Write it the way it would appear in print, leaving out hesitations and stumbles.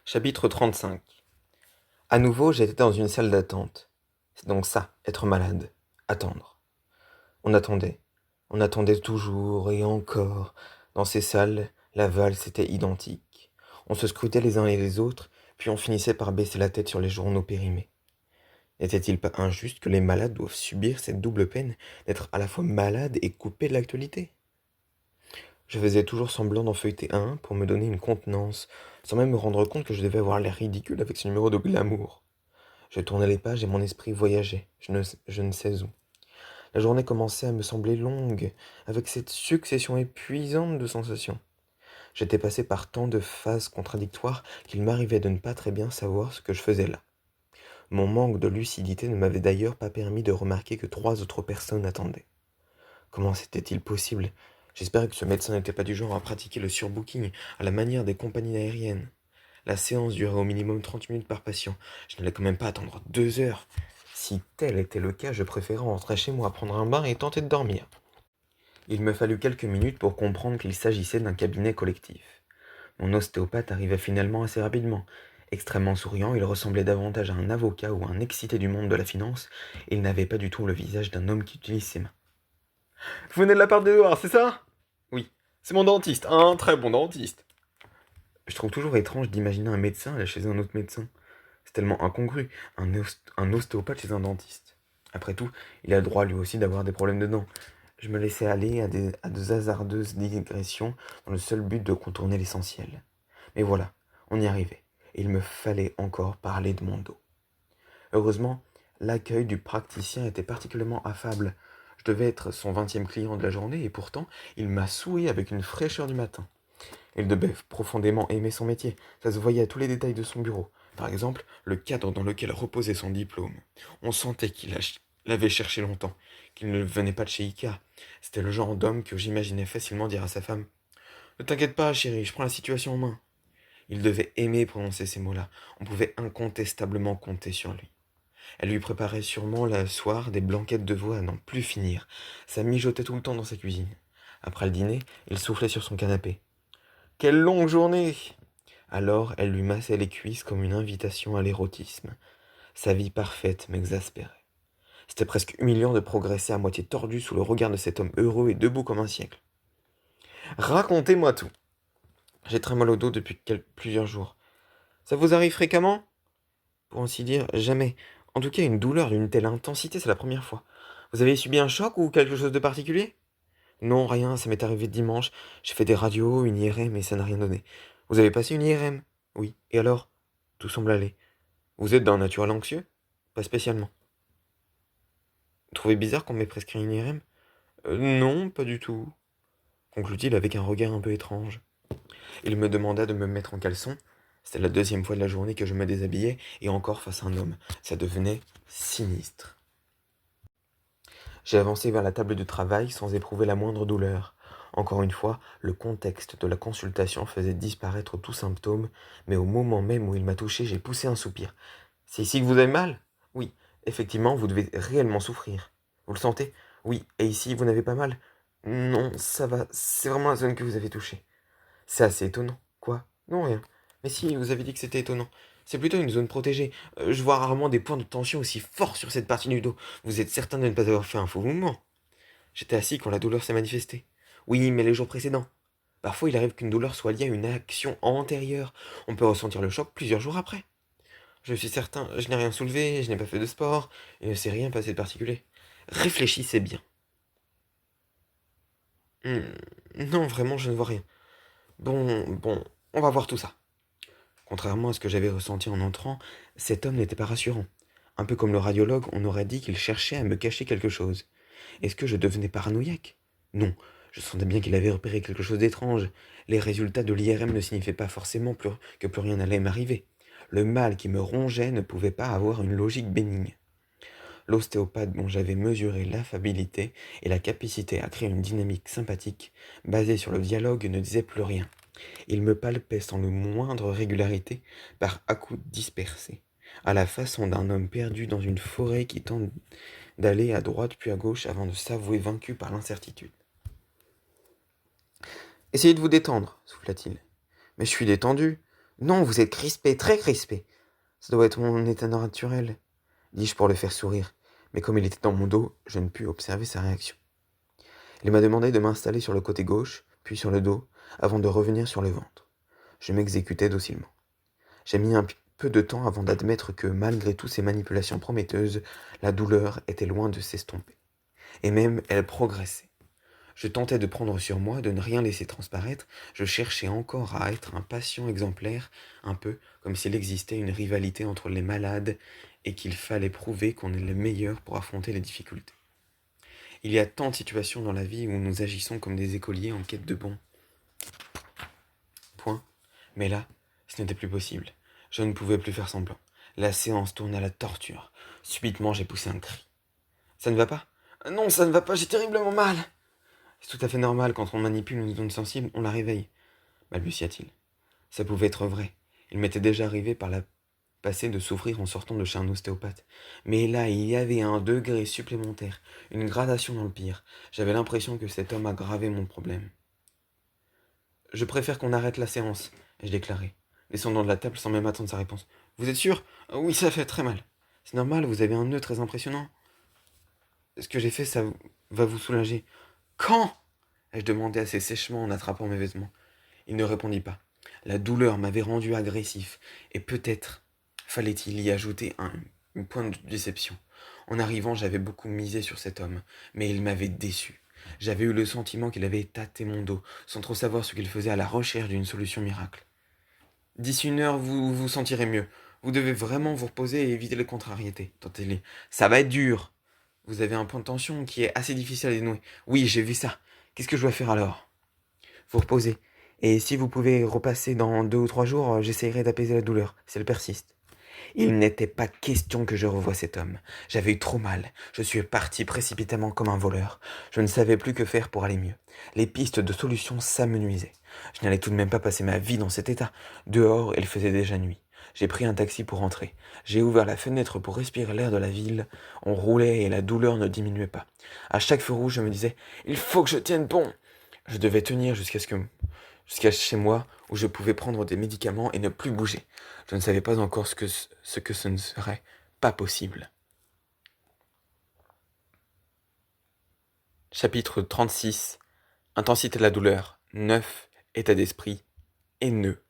Chapitre 35. À nouveau, j'étais dans une salle d'attente. C'est donc ça, être malade. Attendre. On attendait. On attendait toujours et encore. Dans ces salles, la valse était identique. On se scrutait les uns et les autres, puis on finissait par baisser la tête sur les journaux périmés. N'était-il pas injuste que les malades doivent subir cette double peine d'être à la fois malades et coupés de l'actualité? Je faisais toujours semblant d'en feuilleter un pour me donner une contenance, sans même me rendre compte que je devais avoir l'air ridicule avec ce numéro de glamour. Je tournais les pages et mon esprit voyageait, je ne sais où. La journée commençait à me sembler longue, avec cette succession épuisante de sensations. J'étais passé par tant de phases contradictoires qu'il m'arrivait de ne pas très bien savoir ce que je faisais là. Mon manque de lucidité ne m'avait d'ailleurs pas permis de remarquer que 3 autres personnes attendaient. Comment c'était-il possible? J'espérais que ce médecin n'était pas du genre à pratiquer le surbooking à la manière des compagnies aériennes. La séance durait au minimum 30 minutes par patient. Je n'allais quand même pas attendre 2 heures. Si tel était le cas, je préférais rentrer chez moi, prendre un bain et tenter de dormir. Il me fallut quelques minutes pour comprendre qu'il s'agissait d'un cabinet collectif. Mon ostéopathe arrivait finalement assez rapidement. Extrêmement souriant, il ressemblait davantage à un avocat ou à un excité du monde de la finance, et il n'avait pas du tout le visage d'un homme qui utilise ses mains. Vous venez de la part d'Edouard, c'est ça? Oui, c'est mon dentiste, un très bon dentiste. Je trouve toujours étrange d'imaginer un médecin aller chez un autre médecin. C'est tellement incongru, un ostéopathe chez un dentiste. Après tout, il a le droit lui aussi d'avoir des problèmes de dents. Je me laissais aller à de hasardeuses digressions dans le seul but de contourner l'essentiel. Mais voilà, on y arrivait, et il me fallait encore parler de mon dos. Heureusement, l'accueil du praticien était particulièrement affable. Je devais être son 20e client de la journée, et pourtant, il m'a souri avec une fraîcheur du matin. Il devait profondément aimer son métier, ça se voyait à tous les détails de son bureau. Par exemple, le cadre dans lequel reposait son diplôme. On sentait qu'il l'avait cherché longtemps, qu'il ne venait pas de chez Ikea. C'était le genre d'homme que j'imaginais facilement dire à sa femme: Ne t'inquiète pas, chérie, je prends la situation en main. Il devait aimer prononcer ces mots-là. On pouvait incontestablement compter sur lui. Elle lui préparait sûrement le soir des blanquettes de veau à n'en plus finir. Ça mijotait tout le temps dans sa cuisine. Après le dîner, il soufflait sur son canapé. Quelle longue journée! Alors elle lui massait les cuisses comme une invitation à l'érotisme. Sa vie parfaite m'exaspérait. C'était presque humiliant de progresser à moitié tordu sous le regard de cet homme heureux et debout comme un siècle. Racontez-moi tout. J'ai très mal au dos depuis plusieurs jours. Ça vous arrive fréquemment? Pour ainsi dire, jamais. En tout cas, une douleur d'une telle intensité, c'est la première fois. Vous avez subi un choc ou quelque chose de particulier? Non, rien, ça m'est arrivé dimanche. J'ai fait des radios, une IRM, mais ça n'a rien donné. Vous avez passé une IRM? Oui. Et alors? Tout semble aller. Vous êtes d'un naturel anxieux? Pas spécialement. Vous trouvez bizarre qu'on m'ait prescrit une IRM? Non, pas du tout, conclut-il avec un regard un peu étrange. Il me demanda de me mettre en caleçon. C'était la 2e fois de la journée que je me déshabillais, et encore face à un homme. Ça devenait sinistre. J'ai avancé vers la table de travail sans éprouver la moindre douleur. Encore une fois, le contexte de la consultation faisait disparaître tout symptôme, mais au moment même où il m'a touché, j'ai poussé un soupir. C'est ici que vous avez mal? Oui, effectivement, vous devez réellement souffrir. Vous le sentez? Oui, et ici, vous n'avez pas mal? Non, ça va, c'est vraiment la zone que vous avez touchée. C'est assez étonnant. Quoi? Non, rien. Mais si, vous avez dit que c'était étonnant. C'est plutôt une zone protégée. Je vois rarement des points de tension aussi forts sur cette partie du dos. Vous êtes certain de ne pas avoir fait un faux mouvement? J'étais assis quand la douleur s'est manifestée. Oui, mais les jours précédents. Parfois, il arrive qu'une douleur soit liée à une action antérieure. On peut ressentir le choc plusieurs jours après. Je suis certain, je n'ai rien soulevé, je n'ai pas fait de sport, il ne s'est rien passé de particulier. Réfléchissez bien. Hmm, non, vraiment, je ne vois rien. Bon, on va voir tout ça. Contrairement à ce que j'avais ressenti en entrant, cet homme n'était pas rassurant. Un peu comme le radiologue, on aurait dit qu'il cherchait à me cacher quelque chose. Est-ce que je devenais paranoïaque? Non, je sentais bien qu'il avait repéré quelque chose d'étrange. Les résultats de l'IRM ne signifiaient pas forcément que plus rien n'allait m'arriver. Le mal qui me rongeait ne pouvait pas avoir une logique bénigne. L'ostéopathe dont j'avais mesuré l'affabilité et la capacité à créer une dynamique sympathique, basée sur le dialogue, ne disait plus rien. Il me palpait sans le moindre régularité, par à-coups dispersés, à la façon d'un homme perdu dans une forêt qui tente d'aller à droite puis à gauche avant de s'avouer vaincu par l'incertitude. Essayez de vous détendre, souffla-t-il. Mais je suis détendu. Non, vous êtes crispé, très crispé. Ça doit être mon état naturel, dis-je pour le faire sourire, mais comme il était dans mon dos, je ne pus observer sa réaction. Il m'a demandé de m'installer sur le côté gauche, puis sur le dos, avant de revenir sur le ventre. Je m'exécutais docilement. J'ai mis un peu de temps avant d'admettre que, malgré toutes ces manipulations prometteuses, la douleur était loin de s'estomper. Et même, elle progressait. Je tentais de prendre sur moi, de ne rien laisser transparaître, je cherchais encore à être un patient exemplaire, un peu comme s'il existait une rivalité entre les malades et qu'il fallait prouver qu'on est le meilleur pour affronter les difficultés. Il y a tant de situations dans la vie où nous agissons comme des écoliers en quête de bons points, mais là, ce n'était plus possible. Je ne pouvais plus faire semblant. La séance tourne à la torture. Subitement, j'ai poussé un cri. Ça ne va pas? Non, ça ne va pas, j'ai terriblement mal. C'est tout à fait normal, quand on manipule une zone sensible, on la réveille, balbutia-t-il. Ça pouvait être vrai. Il m'était déjà arrivé par la passé de souffrir en sortant de chez un ostéopathe. Mais là, il y avait un degré supplémentaire, une gradation dans le pire. J'avais l'impression que cet homme aggravait mon problème. Je préfère qu'on arrête la séance, ai-je déclaré, descendant de la table sans même attendre sa réponse. Vous êtes sûr? Oui, ça fait très mal. C'est normal, vous avez un nœud très impressionnant. Ce que j'ai fait, ça va vous soulager. Quand? Ai-je demandé assez sèchement en attrapant mes vêtements. Il ne répondit pas. La douleur m'avait rendu agressif, et peut-être fallait-il y ajouter une pointe de déception. En arrivant, j'avais beaucoup misé sur cet homme, mais il m'avait déçu. J'avais eu le sentiment qu'il avait tâté mon dos, sans trop savoir ce qu'il faisait à la recherche d'une solution miracle. D'ici une heure, vous vous sentirez mieux. Vous devez vraiment vous reposer et éviter les contrariétés, tentez-les. Ça va être dur. Vous avez un point de tension qui est assez difficile à dénouer. Oui, j'ai vu ça. Qu'est-ce que je dois faire alors? Vous reposer. Et si vous pouvez repasser dans 2 ou 3 jours, j'essayerai d'apaiser la douleur, si elle persiste. Il n'était pas question que je revoie cet homme. J'avais eu trop mal. Je suis parti précipitamment comme un voleur. Je ne savais plus que faire pour aller mieux. Les pistes de solutions s'amenuisaient. Je n'allais tout de même pas passer ma vie dans cet état. Dehors, il faisait déjà nuit. J'ai pris un taxi pour rentrer. J'ai ouvert la fenêtre pour respirer l'air de la ville. On roulait et la douleur ne diminuait pas. À chaque feu rouge, je me disais « Il faut que je tienne bon !» Je devais tenir jusqu'à chez moi où je pouvais prendre des médicaments et ne plus bouger. Je ne savais pas encore ce ne serait pas possible. Chapitre 36. Intensité de la douleur. 9. État d'esprit haineux.